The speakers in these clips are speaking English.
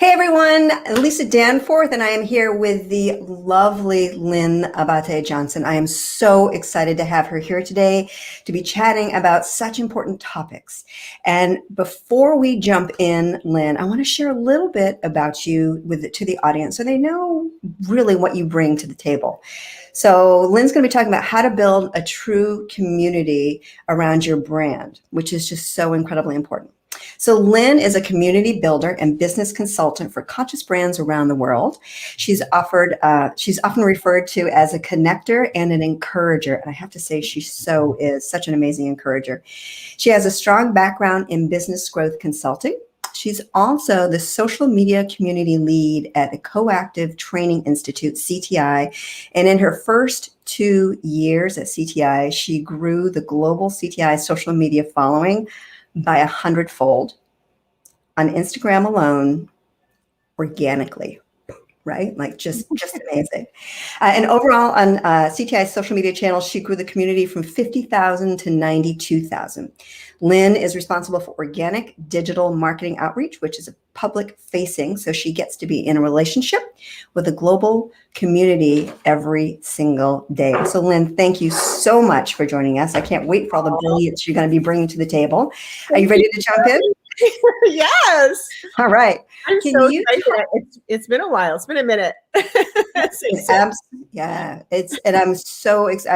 Hey everyone, Lisa Danforth, and I am here with the lovely Lynn Abate-Johnson. I am so excited to have her here today to be chatting about such important topics. And before we jump in, Lynn, I want to share a little bit about you to the audience so they know really what you bring to the table. So Lynn's going to be talking about how to build a true community around your brand, which is just so incredibly important. So Lynn is a community builder and business consultant for conscious brands around the world. She's often referred to as a connector and an encourager. And I have to say, she so is such an amazing encourager. She has a strong background in business growth consulting. She's also the social media community lead at the Coactive Training Institute, CTI. And in her first 2 years at CTI, she grew the global CTI social media following by 100-fold on Instagram alone, organically, right? Like just amazing. And overall on CTI's social media channels, she grew the community from 50,000 to 92,000. Lynn is responsible for organic digital marketing outreach, which is a public facing. So she gets to be in a relationship with a global community every single day. So Lynn, thank you so much for joining us. I can't wait for all the brilliance you're going to be bringing to the table. Are you ready to jump in? Yes. All right. I'm so excited. It's been a while. It's been a minute. I've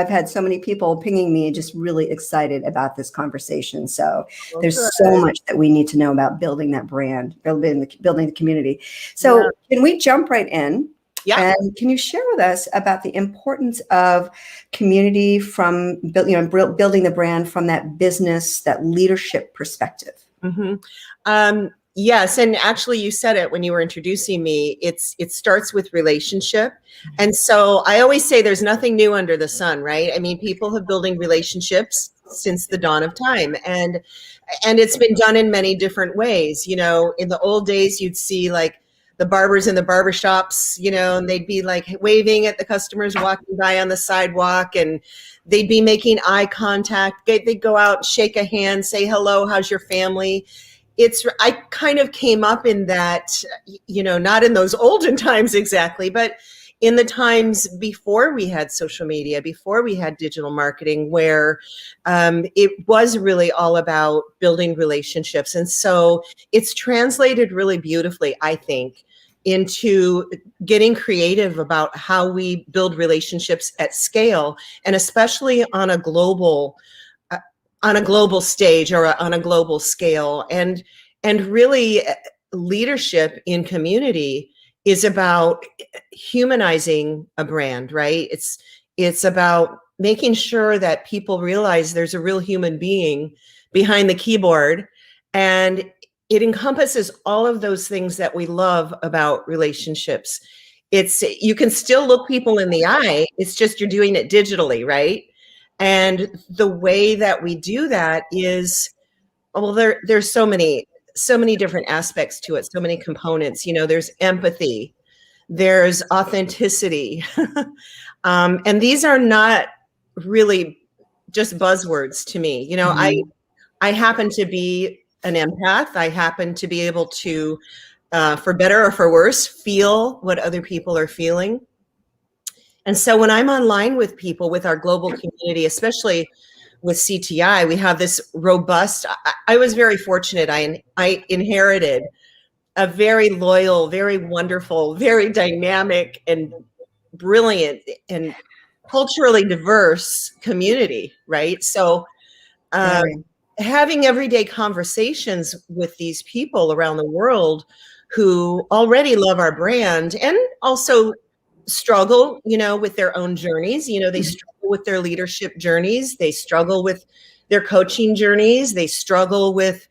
had so many people pinging me, just really excited about this conversation. So there's so much that we need to know about building that brand, building the community. So Can we jump right in? Yeah. And can you share with us about the importance of community from building the brand from that business, that leadership perspective? Mm-hmm. Yes. And actually you said it when you were introducing me, it starts with relationship. And so I always say there's nothing new under the sun, right? I mean, people have building relationships since the dawn of time, and it's been done in many different ways. You know, in the old days, you'd see like the barbers in the barber shops, and they'd be like waving at the customers walking by on the sidewalk, and they'd be making eye contact. They'd go out, shake a hand, say hello, how's your family? I kind of came up in that, not in those olden times exactly, but in the times before we had social media, before we had digital marketing, where it was really all about building relationships. And so it's translated really beautifully, I think, into getting creative about how we build relationships at scale, and especially on a global stage or on a global scale. And really leadership in community is about humanizing a brand, right? It's about making sure that people realize there's a real human being behind the keyboard, and it encompasses all of those things that we love about relationships. You can still look people in the eye, it's just you're doing it digitally, right? And the way that we do that is, well, there's so many different aspects to it, so many components. There's empathy, there's authenticity, and these are not really just buzzwords to me. Mm-hmm. I happen to be an empath. I happen to be able to, for better or for worse, feel what other people are feeling. And so when I'm online with people, with our global community, especially with CTI, we have this robust, I was very fortunate. I inherited a very loyal, very wonderful, very dynamic and brilliant and culturally diverse community, right? So having everyday conversations with these people around the world who already love our brand and also struggle, with their own journeys. They struggle with their leadership journeys. They struggle with their coaching journeys. They struggle with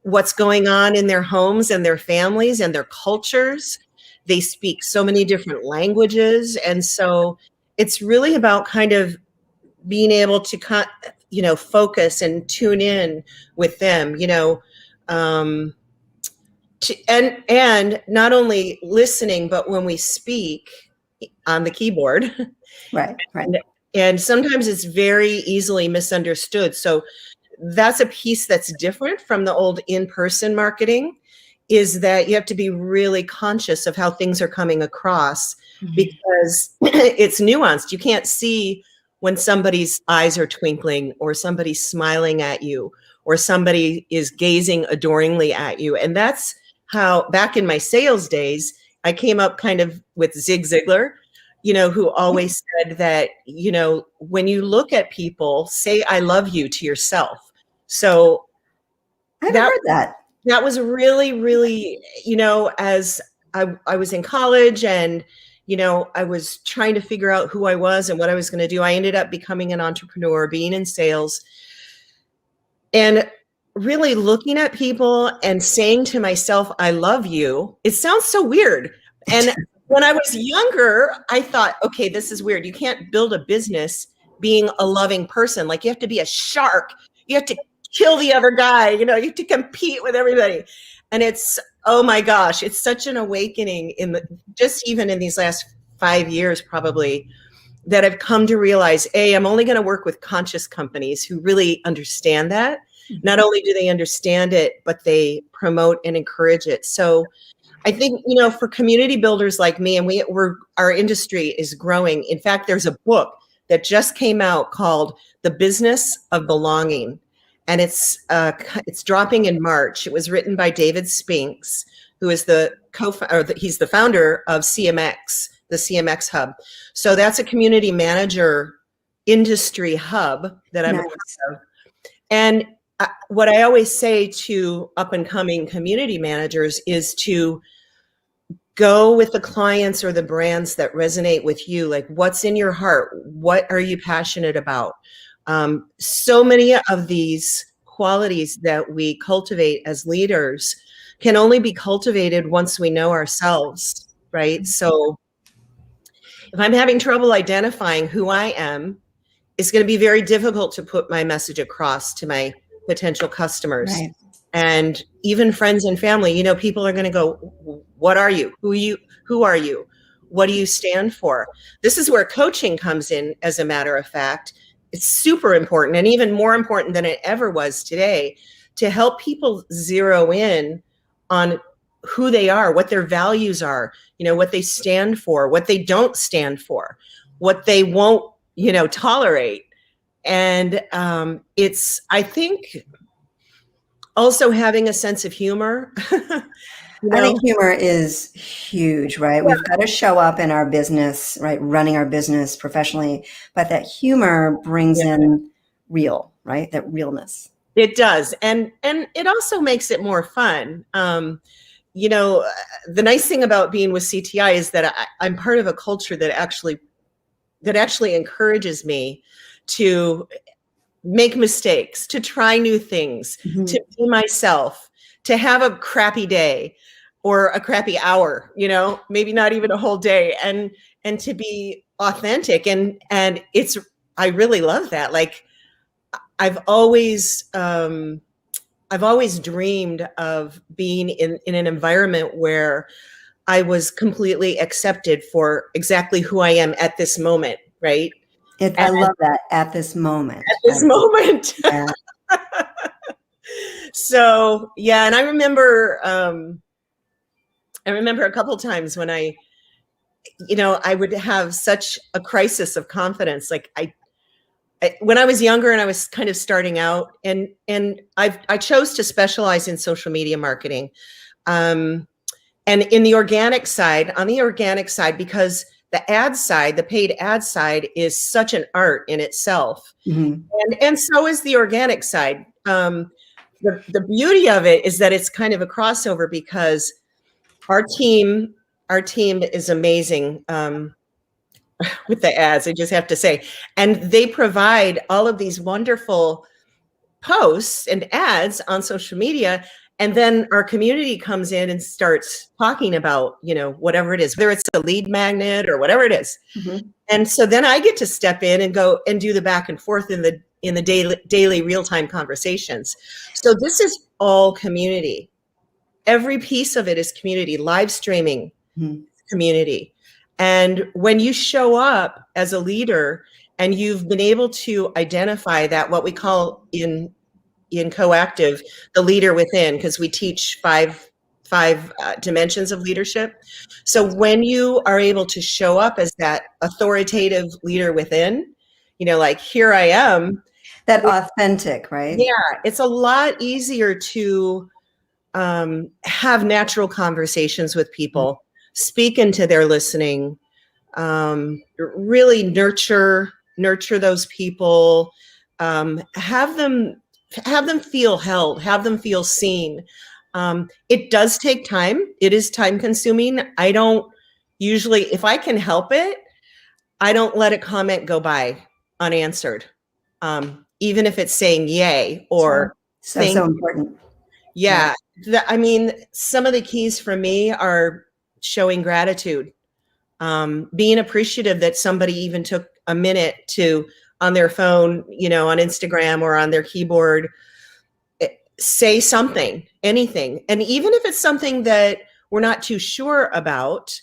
what's going on in their homes and their families and their cultures. They speak so many different languages. And so it's really about kind of being able to, focus and tune in with them, and not only listening, but when we speak on the keyboard. Right. And sometimes it's very easily misunderstood. So that's a piece that's different from the old in-person marketing, is that you have to be really conscious of how things are coming across, because it's nuanced. You can't see when somebody's eyes are twinkling, or somebody's smiling at you, or somebody is gazing adoringly at you. And that's how, back in my sales days, I came up kind of with Zig Ziglar, who always said that, when you look at people, say, I love you to yourself. So I haven't heard that. That was really, really, as I was in college, and, I was trying to figure out who I was and what I was going to do. I ended up becoming an entrepreneur, being in sales, and really looking at people and saying to myself, I love you. It sounds so weird. And when I was younger, I thought, okay, this is weird. You can't build a business being a loving person. Like, you have to be a shark. You have to kill the other guy. You have to compete with everybody. And it's, oh my gosh, it's such an awakening just even in these last 5 years, probably, that I've come to realize, I'm only going to work with conscious companies who really understand that. Not only do they understand it, but they promote and encourage it. So I think, for community builders like me, and our industry is growing. In fact, there's a book that just came out called The Business of Belonging. And it's dropping in March. It was written by David Spinks, who is he's the founder of CMX, the CMX Hub. So that's a community manager industry hub that I'm a part of. And what I always say to up and coming community managers is to go with the clients or the brands that resonate with you. Like, what's in your heart? What are you passionate about? So many of these qualities that we cultivate as leaders can only be cultivated once we know ourselves, right? So if I'm having trouble identifying who I am, it's going to be very difficult to put my message across to my potential customers. Right. And even friends and family, people are going to go, what are you? Who are you? What do you stand for? This is where coaching comes in, as a matter of fact. It's super important, and even more important than it ever was today, to help people zero in on who they are, what their values are, what they stand for, what they don't stand for, what they won't, tolerate. And it's, I think, also having a sense of humor. I think humor is huge, right? Yeah. We've got to show up in our business, right? Running our business professionally, but that humor brings in real, right? That realness. It does. And it also makes it more fun. The nice thing about being with CTI is that I'm part of a culture that actually encourages me to make mistakes, to try new things, to be myself, to have a crappy day or a crappy hour, maybe not even a whole day, and to be authentic. And I really love that. Like, I've always dreamed of being in an environment where I was completely accepted for exactly who I am at this moment, right? I love that, at this moment. At this moment. Yeah. So, yeah, and I remember a couple of times when I would have such a crisis of confidence. Like, when I was younger and I was kind of starting out, and I chose to specialize in social media marketing, and on the organic side, because the ad side, the paid ad side, is such an art in itself, and so is the organic side. The beauty of it is that it's kind of a crossover, because our team is amazing with the ads, I just have to say. And they provide all of these wonderful posts and ads on social media. And then our community comes in and starts talking about, whatever it is, whether it's a lead magnet or whatever it is. And so then I get to step in and go and do the back and forth in the daily real-time conversations. So this is all community. Every piece of it is community. Live streaming, community. And when you show up as a leader and you've been able to identify that, what we call in Coactive, the leader within, because we teach five dimensions of leadership. So when you are able to show up as that authoritative leader within, like, here I am. That authentic, right? Yeah, it's a lot easier to have natural conversations with people, speak into their listening, really nurture those people, have them feel held, have them feel seen. It does take time. It is time consuming. I don't usually, if I can help it, I don't let a comment go by unanswered. Even if it's saying yay or so important. Yeah. I mean, some of the keys for me are showing gratitude, being appreciative that somebody even took a minute to, on their phone, on Instagram or on their keyboard, say something, anything. And even if it's something that we're not too sure about,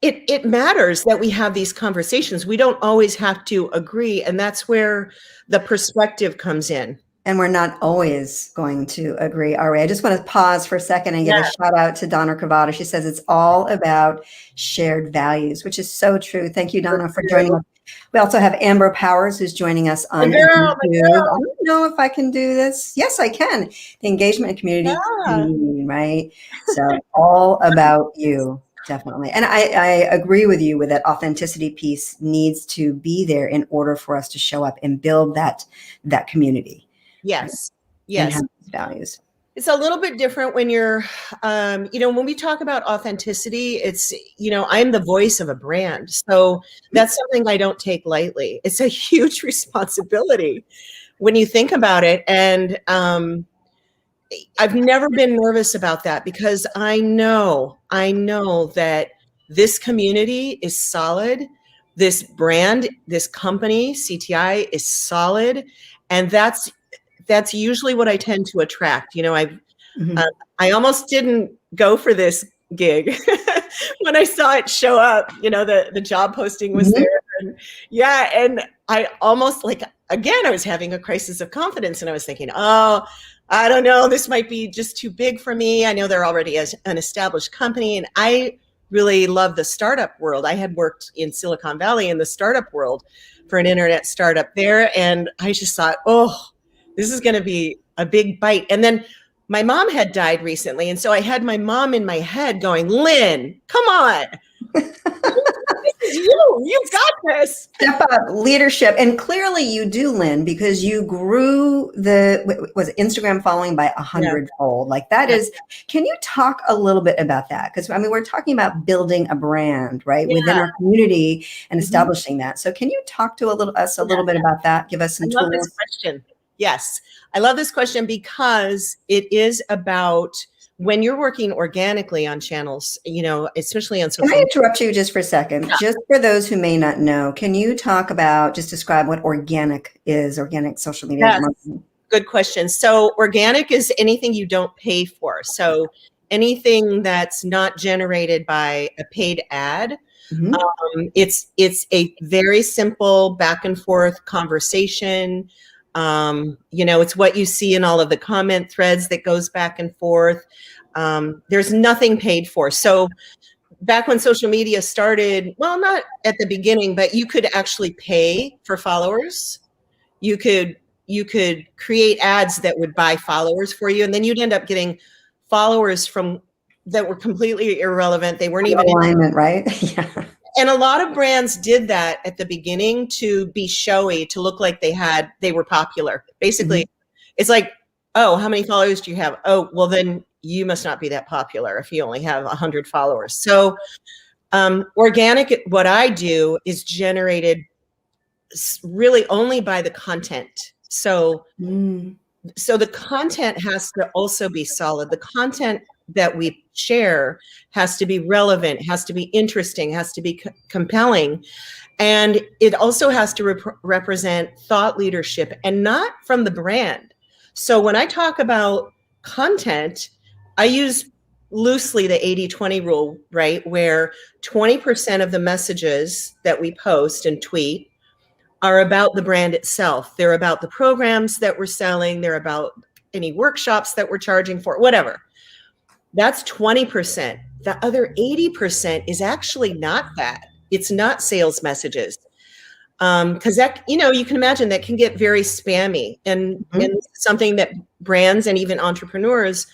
it matters that we have these conversations. We don't always have to agree. And that's where the perspective comes in. And we're not always going to agree, are we? I just want to pause for a second and give a shout out to Donna Cravata. She says it's all about shared values, which is so true. Thank you, Donna, for joining us. We also have Amber Powers, who's joining us on YouTube. I don't know if I can do this. Yes, I can. The engagement and community, right? So all about you. Definitely. And I agree with you with that authenticity piece needs to be there in order for us to show up and build that community. Yes. Right? And have values. It's a little bit different when you're, when we talk about authenticity, it's, I'm the voice of a brand. So that's something I don't take lightly. It's a huge responsibility when you think about it. And I've never been nervous about that because I know that this community is solid. This brand, this company, CTI, is solid. And that's usually what I tend to attract. I almost didn't go for this gig when I saw it show up, the job posting was there. And and I almost I was having a crisis of confidence and I was thinking, oh, I don't know, this might be just too big for me. I know they're already an established company and I really love the startup world. I had worked in Silicon Valley in the startup world for an internet startup there. And I just thought, oh, this is going to be a big bite. And then my mom had died recently. And so I had my mom in my head going, Lynn, come on. This is you've got this. Step up, leadership. And clearly you do, Lynn, because you grew was Instagram following by 100-fold. Like that is, can you talk a little bit about that? Because we're talking about building a brand, right? Within our community and establishing that. So can you talk to us a little bit about that? Give us some tools. I love this question. Yes. I love this question because it is about when you're working organically on channels, especially on social media. Can I interrupt you just for a second? Yeah. Just for those who may not know, can you describe what organic is, organic social media marketing? Good question. So organic is anything you don't pay for. So anything that's not generated by a paid ad. It's a very simple back and forth conversation. It's what you see in all of the comment threads that goes back and forth. There's nothing paid for. So back when social media started, well, not at the beginning, but you could actually pay for followers. You could create ads that would buy followers for you. And then you'd end up getting followers that were completely irrelevant. They weren't even alignment, right? Yeah. And a lot of brands did that at the beginning to be showy, to look like they were popular. Basically, it's like, oh, how many followers do you have? Oh, well, then you must not be that popular if you only have 100 followers. So organic, what I do is generated really only by the content. So the content has to also be solid. The content that we share has to be relevant, has to be interesting, has to be compelling. And it also has to represent thought leadership and not from the brand. So when I talk about content, I use loosely the 80-20 rule, right? Where 20% of the messages that we post and tweet are about the brand itself. They're about the programs that we're selling. They're about any workshops that we're charging for, whatever. That's 20%. The other 80% is actually not that. It's not sales messages. Because that, you can imagine that can get very spammy, and something that brands and even entrepreneurs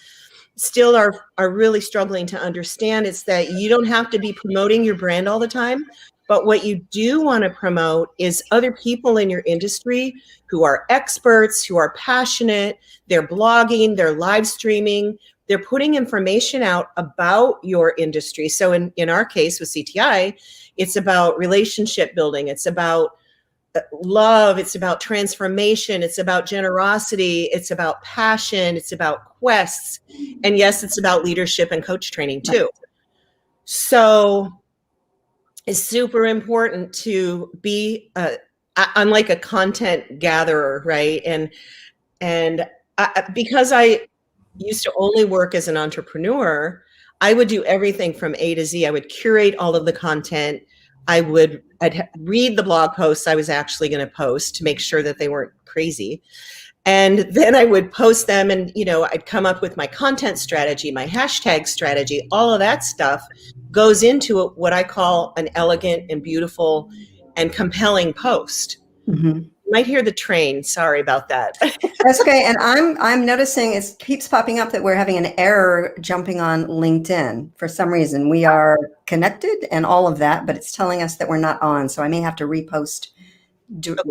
still are really struggling to understand. It's that you don't have to be promoting your brand all the time, but what you do want to promote is other people in your industry who are experts, who are passionate, they're blogging, they're live streaming, they're putting information out about your industry. So in our case with CTI, it's about relationship building, it's about love, it's about transformation, it's about generosity, it's about passion, it's about quests, and yes, it's about leadership and coach training too. So it's super important to be unlike a content gatherer, right? And because I used to only work as an entrepreneur, I would do everything from A to Z. I would curate all of the content. I'd read the blog posts I was actually going to post to make sure that they weren't crazy. And then I would post them, and, I'd come up with my content strategy, my hashtag strategy. All of that stuff goes into what I call an elegant and beautiful and compelling post. You might hear the train. Sorry about that. That's okay. And I'm noticing it keeps popping up that we're having an error jumping on LinkedIn for some reason. We are connected and all of that, but it's telling us that we're not on. So I may have to repost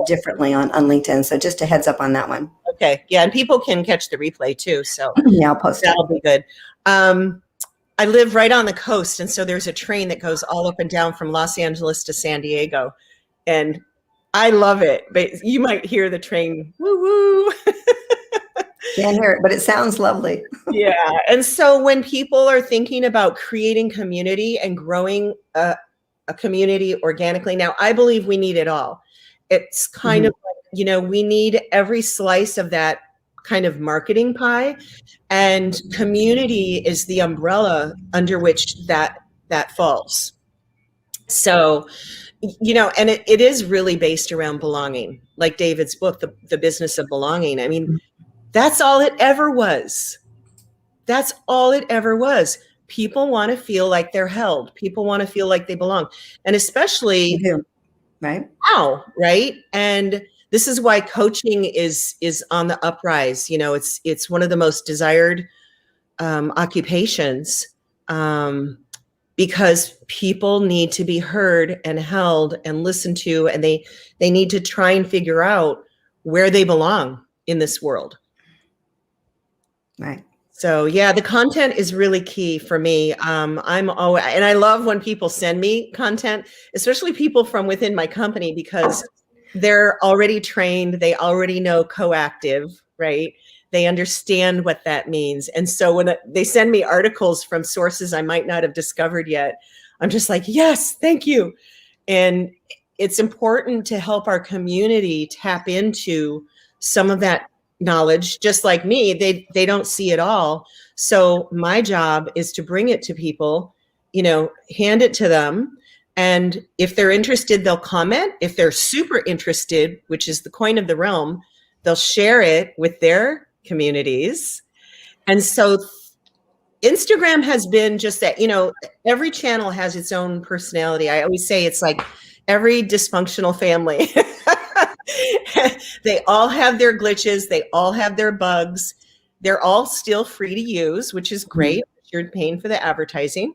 differently on LinkedIn. So just a heads up on that one. Okay. Yeah. And people can catch the replay too. So yeah, I'll post that'll be good. I live right on the coast. And so there's a train that goes all up and down from Los Angeles to San Diego. And I love it, but you might hear the train woo woo. Can't hear it, but it sounds lovely. Yeah. And so when people are thinking about creating community and growing a community organically, now I believe we need it all. It's kind of like, we need every slice of that kind of marketing pie, and community is the umbrella under which that falls. So, and it is really based around belonging, like David's book, The Business of Belonging. I mean, that's all it ever was. That's all it ever was. People want to feel like they're held. People want to feel like they belong. And especially right now, right? And this is why coaching is on the uprise. It's one of the most desired occupations. Because people need to be heard and held and listened to, and they need to try and figure out where they belong in this world. Right. So yeah, the content is really key for me. And I love when people send me content, especially people from within my company, because they're already trained. They already know coactive, right? They understand what that means. And so when they send me articles from sources I might not have discovered yet, I'm just like, yes, thank you. And it's important to help our community tap into some of that knowledge. Just like me, they don't see it all. So my job is to bring it to people, hand it to them. And if they're interested, they'll comment. If they're super interested, which is the coin of the realm, they'll share it with their communities. And so Instagram has been just that, every channel has its own personality. I always say it's like every dysfunctional family. They all have their glitches. They all have their bugs. They're all still free to use, which is great. You're paying for the advertising.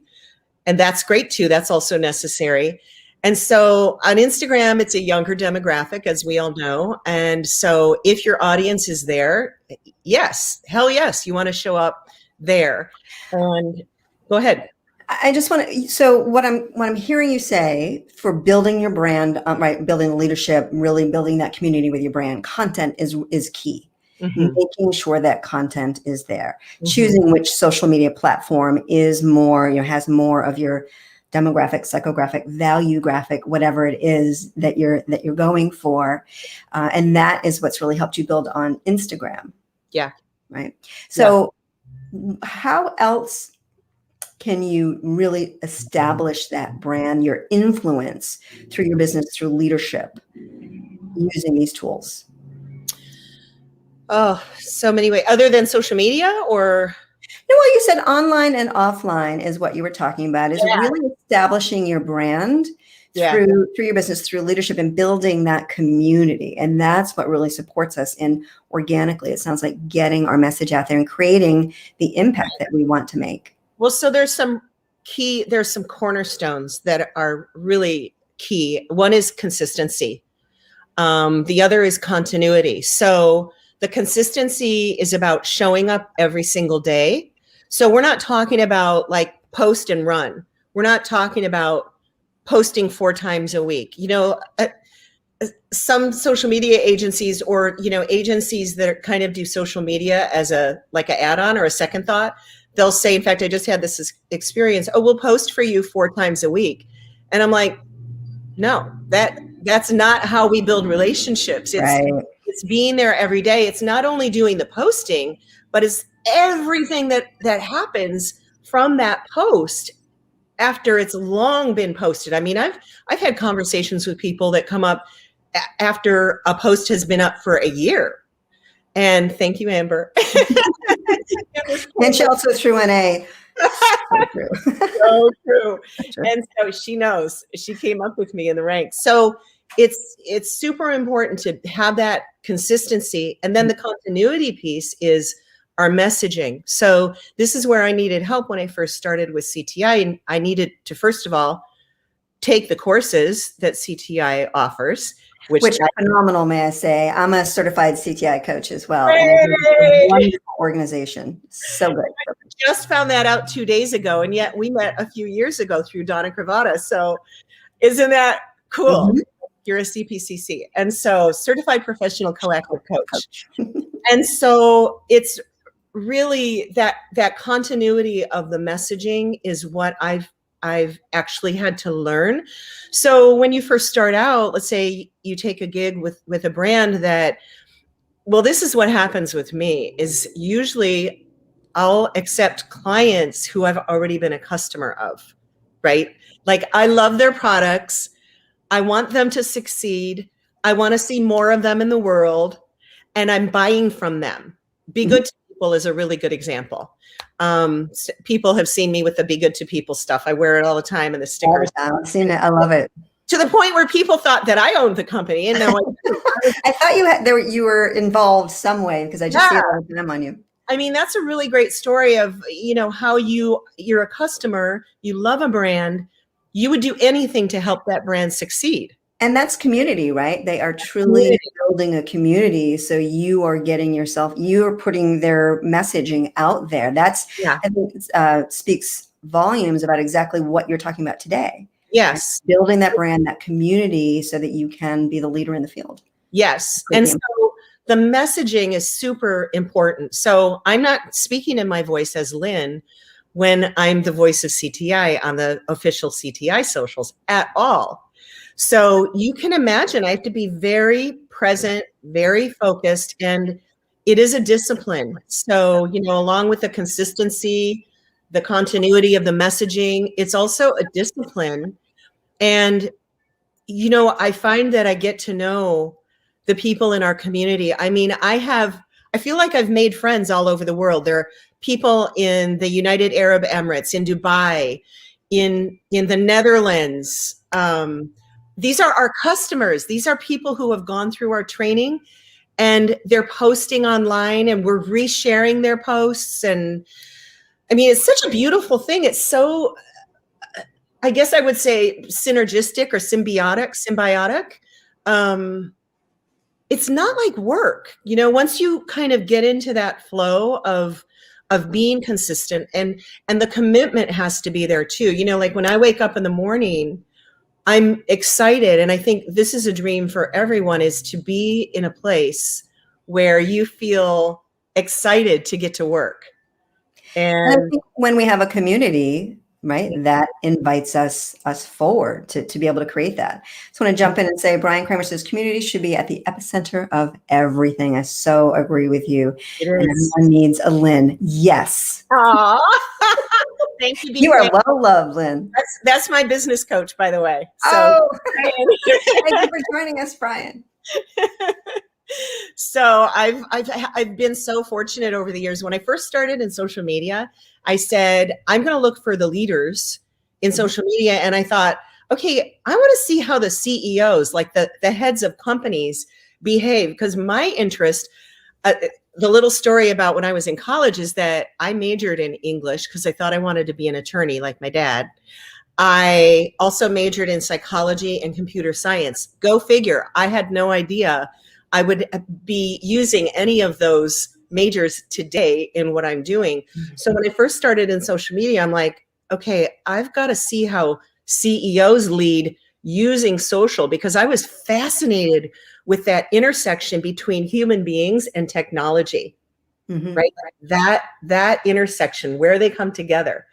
And that's great too. That's also necessary. And so on Instagram, it's a younger demographic, as we all know. And so if your audience is there, yes, hell yes, you want to show up there. And go ahead. I just want to, so what I'm hearing you say for building your brand, right, building the leadership, really building that community with your brand, content is key. Making sure that content is there, choosing which social media platform is more, has more of your demographic, psychographic, value graphic, whatever it is that you're going for. And that is what's really helped you build on Instagram. Yeah. Right. So how else can you really establish that brand, your influence through your business, through leadership, using these tools? Oh, so many ways. Other than social media, or? No, well, you said online and offline is what you were talking about, is Yeah. really establishing your brand Yeah. through your business, through leadership and building that community. And that's what really supports us in organically. It sounds like getting our message out there and creating the impact that we want to make. Well, so there's some cornerstones that are really key. One is consistency. The other is continuity. So the consistency is about showing up every single day. So we're not talking about like post and run. We're not talking about posting 4 times a week. Some social media agencies, or agencies that kind of do social media as a like an add-on or a second thought, they'll say, in fact, I just had this experience, oh, we'll post for you 4 times a week. And I'm like, no, that's not how we build relationships. It's being there every day. It's not only doing the posting, but it's everything that happens from that post after it's long been posted. I mean, I've had conversations with people that come up after a post has been up for a year. And thank you, Amber. And she also threw in a so true. So true. And so she knows. She came up with me in the ranks. So it's super important to have that consistency. And then the continuity piece is our messaging. So this is where I needed help when I first started with CTI. And I needed to, first of all, take the courses that CTI offers, which are phenomenal, may I say. I'm a certified CTI coach as well. And it's a wonderful organization. So good. I just found that out 2 days ago, and yet we met a few years ago through Donna Cravata. So isn't that cool? Mm-hmm. You're a CPCC. And so certified professional coactive coach. And so it's really that continuity of the messaging is what I've actually had to learn. So when you first start out, let's say you take a gig with a brand that, well, this is what happens with me, is usually I'll accept clients who I've already been a customer of, right? Like, I love their products. I want them to succeed. I want to see more of them in the world, and I'm buying from them. Be Good to People is a really good example. People have seen me with the Be Good to People stuff. I wear it all the time, and the stickers. I've seen it. I love it. To the point where people thought that I owned the company, and now I thought you were involved some way, because I just see it all the time on you. I mean, that's a really great story of, how you're a customer, you love a brand, you would do anything to help that brand succeed. And that's community, right? They are truly building a community. So you are you're putting their messaging out there. That's, I think, speaks volumes about exactly what you're talking about today. Yes. Right? Building that brand, that community, so that you can be the leader in the field. Yes. And so the messaging is super important. So I'm not speaking in my voice as Lynn when I'm the voice of CTI on the official CTI socials at all. So you can imagine I have to be very present, very focused, and it is a discipline. So, along with the consistency, the continuity of the messaging, it's also a discipline. And, I find that I get to know the people in our community. I mean, I feel like I've made friends all over the world. There are people in the United Arab Emirates, in Dubai, in the Netherlands. These are our customers. These are people who have gone through our training, and they're posting online, and we're resharing their posts. And I mean, it's such a beautiful thing. It's so, I guess I would say, synergistic or symbiotic. It's not like work, once you kind of get into that flow of being consistent, and the commitment has to be there too. Like when I wake up in the morning, I'm excited. And I think this is a dream for everyone, is to be in a place where you feel excited to get to work. And I think when we have a community, right, that invites us forward to be able to create that. So I want to jump in and say, Brian Kramer says community should be at the epicenter of everything. I so agree with you. And everyone needs a Lynn. Yes. Aww. Thank you. You are well loved, Lynn. That's my business coach, by the way. So thank you for joining us, Brian. So I've been so fortunate over the years. When I first started in social media, I said, I'm going to look for the leaders in social media. And I thought, okay, I want to see how the CEOs, like the heads of companies, behave. Because my interest, the little story about when I was in college is that I majored in English because I thought I wanted to be an attorney like my dad. I also majored in psychology and computer science. Go figure. I had no idea I would be using any of those majors today in what I'm doing. So when I first started in social media, I'm like, okay, I've got to see how CEOs lead using social, because I was fascinated with that intersection between human beings and technology, right? That intersection, where they come together.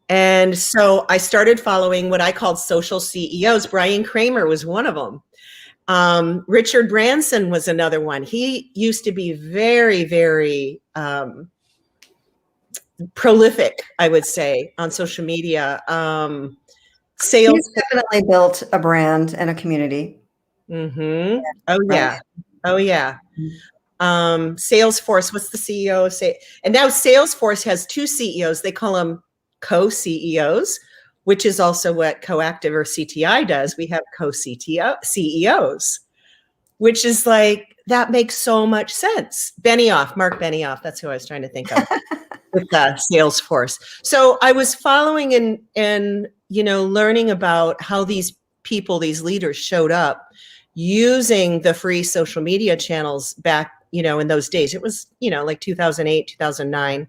And so I started following what I called social CEOs. Brian Kramer was one of them. Richard Branson was another one. He used to be very, very prolific, I would say, on social media. Sales. He's definitely built a brand and a community. Mm-hmm. Oh, Right. yeah. Oh, yeah. Salesforce, what's the CEO of say? And now Salesforce has two CEOs. They call them co-CEOs, which is also what Coactive or CTI does. We have co-CEOs, which is like, that makes so much sense. Mark Benioff, that's who I was trying to think of with Salesforce. So I was following and learning about how these people, these leaders showed up using the free social media channels back, in those days. It was, like 2008, 2009.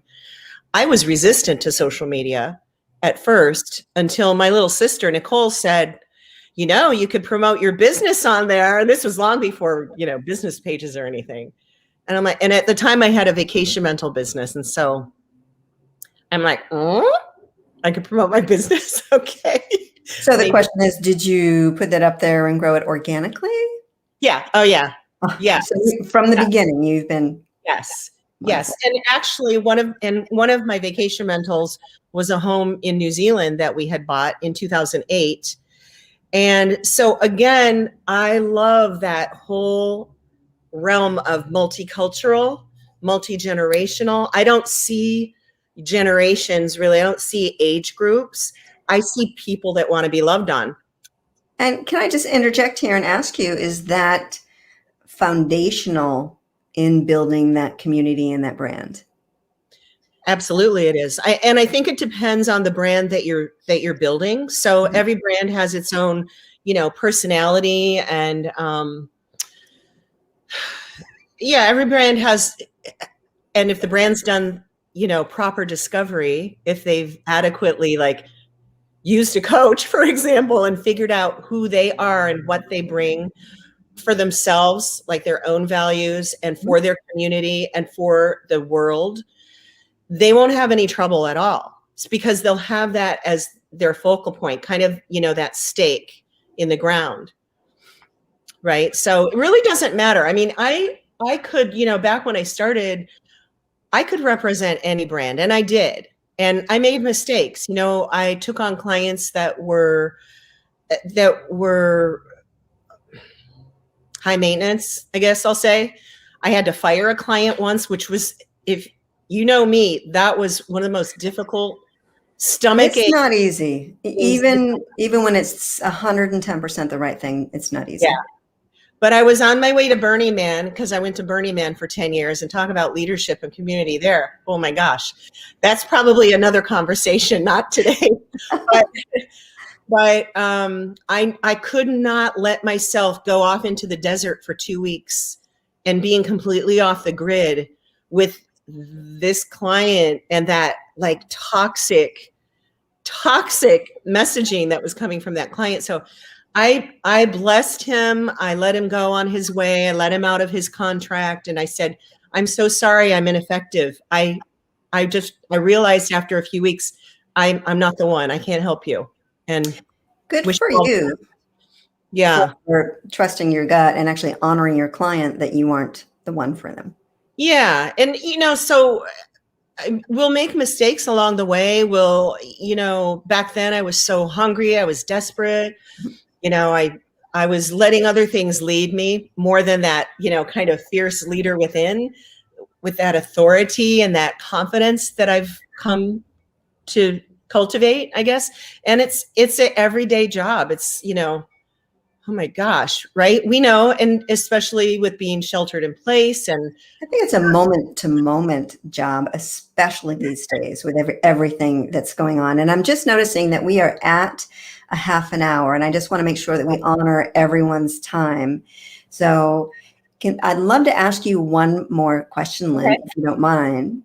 I was resistant to social media at first until my little sister, Nicole, said, you could promote your business on there. And this was long before, business pages or anything. And I'm like, and at the time I had a vacation rental business. And so I'm like, I could promote my business. Okay. So the question is, did you put that up there and grow it organically? Yeah. Oh, yeah. Yeah. So from the beginning, you've been. Yes. Yes. And actually one of my vacation rentals was a home in New Zealand that we had bought in 2008. And so again, I love that whole realm of multicultural, multi-generational. I don't see generations really. I don't see age groups. I see people that want to be loved on. And can I just interject here and ask you, is that foundational in building that community and that brand? Absolutely, it is. I think it depends on the brand that you're building. So every brand has its own, personality, and every brand has. And if the brand's done, proper discovery, if they've adequately used a coach, for example, and figured out who they are and what they bring for themselves, like their own values, and for their community and for the world, they won't have any trouble at all. It's because they'll have that as their focal point, kind of, that stake in the ground. Right. So it really doesn't matter. I mean, I could, back when I started, I could represent any brand, and I did. And I made mistakes. I took on clients that were high maintenance, I guess I'll say. I had to fire a client once, which was, if you know me, that was one of the most difficult stomach. It's not easy. Even when it's 110% the right thing, it's not easy. Yeah. But I was on my way to Burning Man, because I went to Burning Man for 10 years, and talk about leadership and community there. Oh my gosh. That's probably another conversation, not today. But I could not let myself go off into the desert for 2 weeks and being completely off the grid with this client and that toxic messaging that was coming from that client. So I blessed him. I let him go on his way. I let him out of his contract. And I said, I'm so sorry, I'm ineffective. I realized after a few weeks, I'm not the one. I can't help you. And good for you. Yeah. For trusting your gut and actually honoring your client that you weren't the one for them. Yeah. And, so we'll make mistakes along the way. Back then I was so hungry. I was desperate. I was letting other things lead me more than that, kind of fierce leader within, with that authority and that confidence that I've come to cultivate, I guess. And it's an everyday job. It's, oh my gosh, right? We know, and especially with being sheltered in place. And I think it's a moment to moment job, especially these days with everything that's going on. And I'm just noticing that we are at a half an hour, and I just want to make sure that we honor everyone's time. So I'd love to ask you one more question, Lynn, Okay. if you don't mind.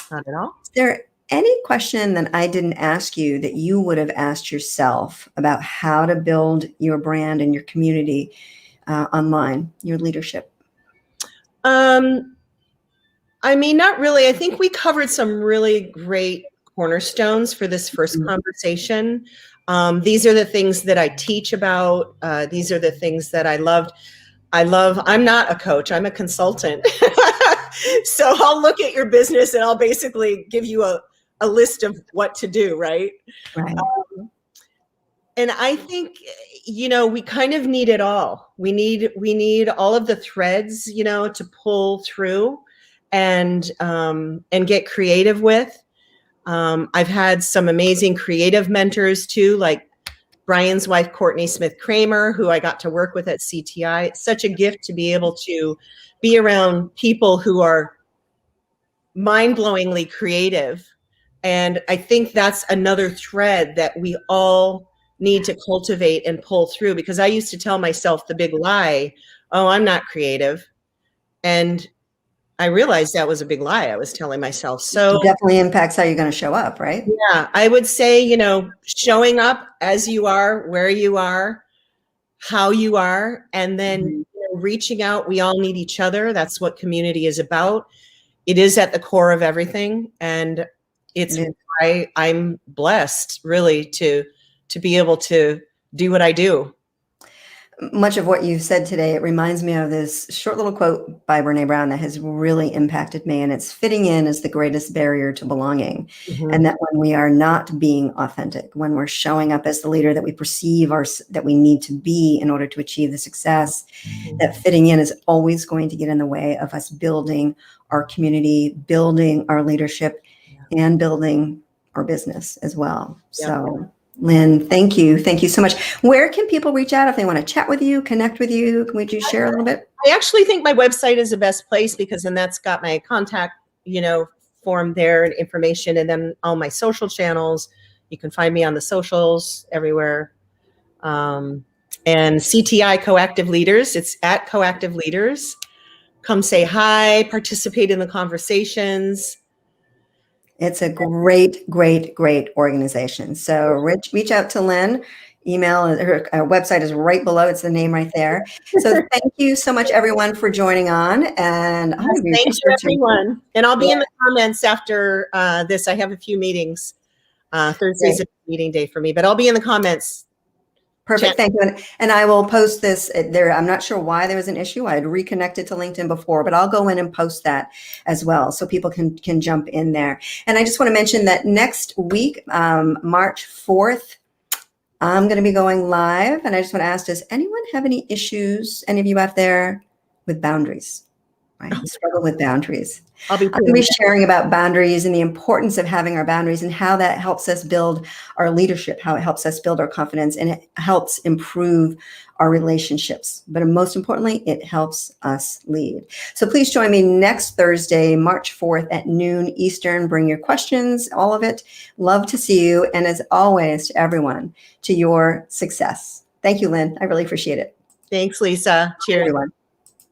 Not at all. Is there any question that I didn't ask you that you would have asked yourself about how to build your brand and your community online, your leadership? I mean, not really. I think we covered some really great cornerstones for this first conversation. These are the things that I teach about. These are the things that I loved. I'm not a coach, I'm a consultant. So I'll look at your business and I'll basically give you a list of what to do, right? Right. And I think, we kind of need it all. We need all of the threads, to pull through and get creative with. I've had some amazing creative mentors too, like Brian's wife, Courtney Smith Kramer, who I got to work with at CTI. It's such a gift to be able to be around people who are mind-blowingly creative. And I think that's another thread that we all need to cultivate and pull through, because I used to tell myself the big lie, oh, I'm not creative. And I realized that was a big lie I was telling myself. So it definitely impacts how you're going to show up, right? Yeah, I would say, showing up as you are, where you are, how you are, and then reaching out. We all need each other. That's what community is about. It is at the core of everything. And it's why I'm blessed, really, to be able to do what I do. Much of what you said today, it reminds me of this short little quote by Brene Brown that has really impacted me. And it's fitting in is the greatest barrier to belonging. And that when we are not being authentic, when we're showing up as the leader that we perceive that we need to be in order to achieve the success, that fitting in is always going to get in the way of us building our community, building our leadership, and building our business as well. So Lynn, thank you. Thank you so much. Where can people reach out if they want to chat with you, connect with you? Would you share a little bit? I actually think my website is the best place, because then that's got my contact, form there and information. And then all my social channels, you can find me on the socials everywhere. And CTI Coactive Leaders, it's at Coactive Leaders. Come say hi, participate in the conversations. It's a great, great, great organization. So reach out to Lynn. Email, her website is right below. It's the name right there. So thank you so much, everyone, for joining on. And thank you, everyone. And I'll be in the comments after this. I have a few meetings. Thursday's a meeting day for me, but I'll be in the comments. Perfect. Thank you. And I will post this there. I'm not sure why there was an issue. I had reconnected to LinkedIn before, but I'll go in and post that as well so people can jump in there. And I just want to mention that next week, March 4th, I'm going to be going live. And I just want to ask, does anyone have any issues, any of you out there, with boundaries? Right? Struggle with boundaries. I'm going to be sharing about boundaries and the importance of having our boundaries and how that helps us build our leadership, how it helps us build our confidence, and it helps improve our relationships. But most importantly, it helps us lead. So please join me next Thursday, March 4th at noon Eastern. Bring your questions, all of it. Love to see you. And as always, to everyone, to your success. Thank you, Lynn. I really appreciate it. Thanks, Lisa. Cheers. Everyone.